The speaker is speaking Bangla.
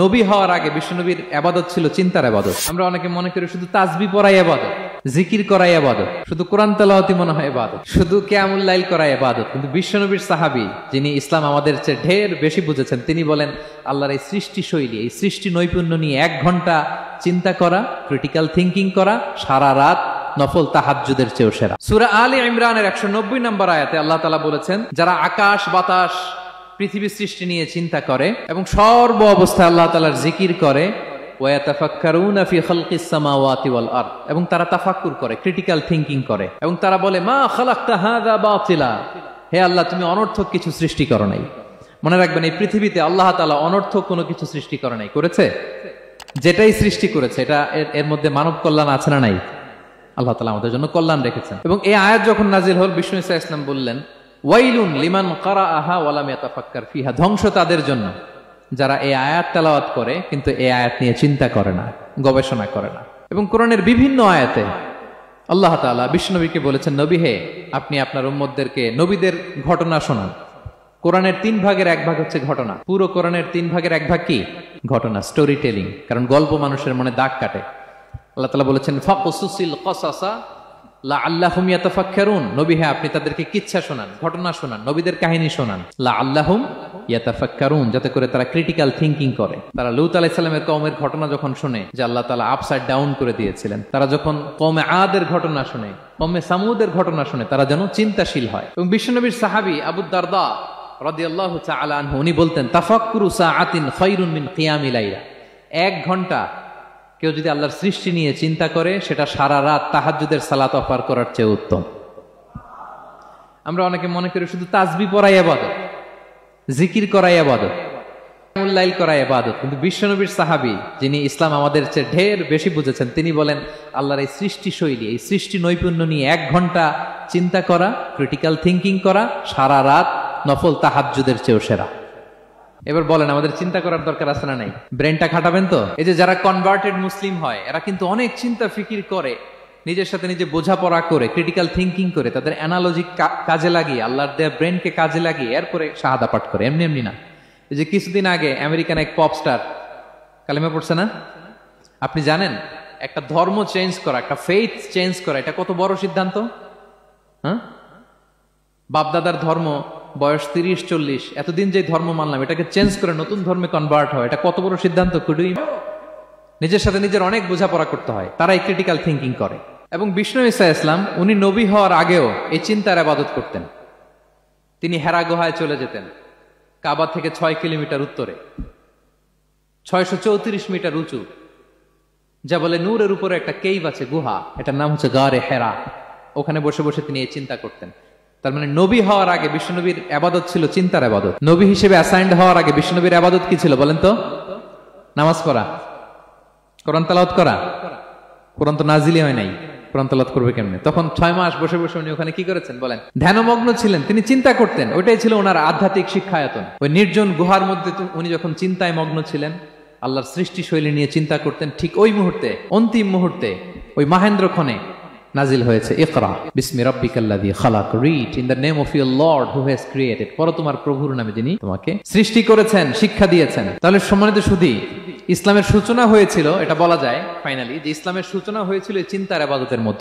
নবী হওয়ার আগে বিশ্বনবীর ইবাদত ছিল চিন্তার ইবাদত। আমরা অনেকে মনে করি শুধু তাসবিহ পড়াই ইবাদত, জিকির করাই ইবাদত, শুধু কোরআন তেলাওয়াতই মনে হয় ইবাদত, শুধু কিয়ামুল লাইল করাই ইবাদত। কিন্তু বিশ্বনবীর সাহাবী যিনি ইসলাম আমাদের চেয়ে ঢের বেশি বুঝেছেন, তিনি বলেন আল্লাহর এই সৃষ্টি শৈলী, এই সৃষ্টি নৈপুণ্য নিয়ে 1 ঘন্টা চিন্তা করা, ক্রিটিক্যাল থিঙ্কিং করা, সারা রাত নফল তাহাজ্জুদের চেয়েও সেরা। সূরা আলে ইমরানের 190 নম্বর আয়াতে আল্লাহ তাআলা বলেছেন, যারা আকাশ বাতাস পৃথিবী সৃষ্টি নিয়ে চিন্তা করে এবং সর্ব অবস্থায় আল্লাহ তাআলার জিকির করে, ওয়াতাফাক্কারুনা ফি খালকিস সামাওয়াতি ওয়াল আরদ, এবং তারা তাফাক্কুর করে, ক্রিটিক্যাল থিঙ্কিং করে, এবং তারা বলে মা খালাকতা হাযা বাতিলা, হে আল্লাহ তুমি অনর্থক কিছু সৃষ্টি করো নাই। মনে রাখবেন, এই পৃথিবীতে আল্লাহ তাআলা অনর্থক কোনো কিছু সৃষ্টি করে নাই, করেছে? যেটাই সৃষ্টি করেছে এটা এর মধ্যে মানব কল্যাণ আছে না নাই? আল্লাহ তাআলা আমাদের জন্য কল্যাণ রেখেছেন। এবং এই আয়াত যখন নাজিল হল, বিষ্ণু ঈসা ইসলাম বললেন, ওয়াইলুন লিমান কারাআহা ওয়া লাম ইয়াতাফাক্কার ফিহা, ধ্বংস তাদের জন্য যারা এই আয়াত তেলাওয়াত করে কিন্তু এই আয়াত নিয়ে চিন্তা করে না, গবেষণা করে না। এবং কোরআনের বিভিন্ন আয়াতে আল্লাহ তাআলা বিশ্বনবীকে বলেছেন, নবী হে, আপনি আপনার উম্মতদেরকে নবীদের ঘটনা শোনান। কোরআনের 3 ভাগের 1 ভাগ হচ্ছে ঘটনা। পুরো কোরআনের 3 ভাগের 1 ভাগ কি? ঘটনা, স্টোরি টেলিং। কারণ গল্প মানুষের মনে দাগ কাটে। আল্লাহ তাআলা বলেছেন, ফাকুসুসিল কসাসা লাআল্লাহুম ইয়াতাফাক্কারুন, নবী হে আপনি তাদেরকে কিচ্ছা শোনান, ঘটনা শোনান, নবীদের কাহিনী শোনান, লাআল্লাহুম ইয়াতাফাক্কারুন, যাতে করে তারা ক্রিটিক্যাল থিঙ্কিং করে। তারা লূত আলাইহিস সালামের কওমের ঘটনা যখন শুনে যে আল্লাহ তাআলা আপসাইড ডাউন করে দিয়েছিলেন, তারা যখন কওমে আদের ঘটনা শুনে, কওমে সামুদের ঘটনা শুনে, তারা যেন চিন্তাশীল হয়। এবং বিশ্বনবীর সাহাবী আবু দারদা রাদিয়াল্লাহু তাআলা আনহু, উনি বলতেন, তাফাক্কুরু সাআতিন খায়রুন মিন কিয়ামিল লাইলা, 1 ঘন্টা কেউ যদি আল্লাহর সৃষ্টি নিয়ে চিন্তা করে, সেটা সারা রাত তাহাজ্জুদের সালাত পার করার চেয়ে উত্তম। আমরা অনেকে মনে করি শুধু তাসবিহ পড়াই ইবাদত, জিকির করাই ইবাদত, কিয়ামুল লাইল করাই ইবাদত। কিন্তু বিশ্বনবীর সাহাবী যিনি ইসলাম আমাদের চেয়ে ঢের বেশি বুঝেছেন, তিনি বলেন আল্লাহর এই সৃষ্টি শৈলী, এই সৃষ্টি নৈপুণ্য নিয়ে 1 ঘন্টা চিন্তা করা, ক্রিটিক্যাল থিঙ্কিং করা, সারা রাত নফল তাহাজ্জুদের চেয়েও সেরা। এবার বলেন, আমাদের চিন্তা করার দরকার আছে না নাই? ব্রেনটা খাটাবেন তো? এই যে যারা কনভার্টেড মুসলিম হয়, এরা কিন্তু অনেক চিন্তা ফিকির করে, নিজের সাথে নিজে বোঝাপড়া করে, ক্রিটিক্যাল থিঙ্কিং করে, তাদের অ্যানালজি কাজে লাগিয়ে, আল্লাহর দেয়া ব্রেনকে কাজে লাগিয়ে এরপরে শাহাদা পাঠ করে, এমনি এমনি না। এই যে কিছুদিন আগে আমেরিকান এক পপ স্টার কালেমা পড়ছে না? আপনি জানেন একটা ধর্ম চেঞ্জ করা, একটা ফেইথ চেঞ্জ করা, এটা কত বড় সিদ্ধান্ত? হ্যাঁ, বাপদাদার ধর্ম বয়স 30-40, এতদিন যে ধর্ম মানলাম এটাকে চেঞ্জ করে নতুন ধর্মে কনভার্ট হয়, এটা কত বড় সিদ্ধান্ত? নিজের সাথে নিজের অনেক বোঝাপড়া করতে হয়, তারা এই ক্রিটিক্যাল থিঙ্কিং করে। এবং বিষ্ণু ঈসা ইসলাম, উনি নবী হওয়ার আগেও এই চিন্তার ইবাদত করতেন। তিনি হেরা গুহায় চলে যেতেন, কাবা থেকে 6 কিলোমিটার উত্তরে, 634 মিটার উঁচু, যা বলে নূরের উপরে একটা কেইভ আছে, গুহা, এটার নাম হচ্ছে গারে হেরা। ওখানে বসে বসে তিনি এই চিন্তা করতেন। তার মানে নবী হওয়ার আগে বিশ্বনবীর ইবাদত ছিল চিন্তার ইবাদত। নবী হিসেবে অ্যাসাইন্ড হওয়ার আগে বিশ্বনবীর ইবাদত কি ছিল বলেন তো? নামাজ পড়া, কোরআন তেলাওয়াত করা। কোরআন তো নাজিলই হয় নাই, কোরআন তেলাওয়াত করবে কেমনে? তখন 6 মাস বসে বসে উনি ওখানে কি করেছেন বলেন? ধ্যানমগ্ন ছিলেন, তিনি চিন্তা করতেন। ওইটাই ছিল ওনার আধ্যাত্মিক শিক্ষায়তন। ওই নির্জন গুহার মধ্যে উনি যখন চিন্তায় মগ্ন ছিলেন, আল্লাহর সৃষ্টি শৈলী নিয়ে চিন্তা করতেন, ঠিক ওই মুহূর্তে, অন্তিম মুহূর্তে, ওই মাহেন্দ্রক্ষণে নাজিল হয়েছে ইকরা বিসমি রাব্বিকাল্লাযী খালাক, read in the name of your lord who has created, পড়ো তোমার প্রভুর নামে যিনি তোমাকে সৃষ্টি করেছেন, শিক্ষা দিয়েছেন। তাহলে সম্মানিত সুধী, ইসলামের সূচনা হয়েছিল, এটা বলা যায় ফাইনালি যে ইসলামের সূচনা হয়েছিল এই চিন্তার ইবাদতের মধ্যে।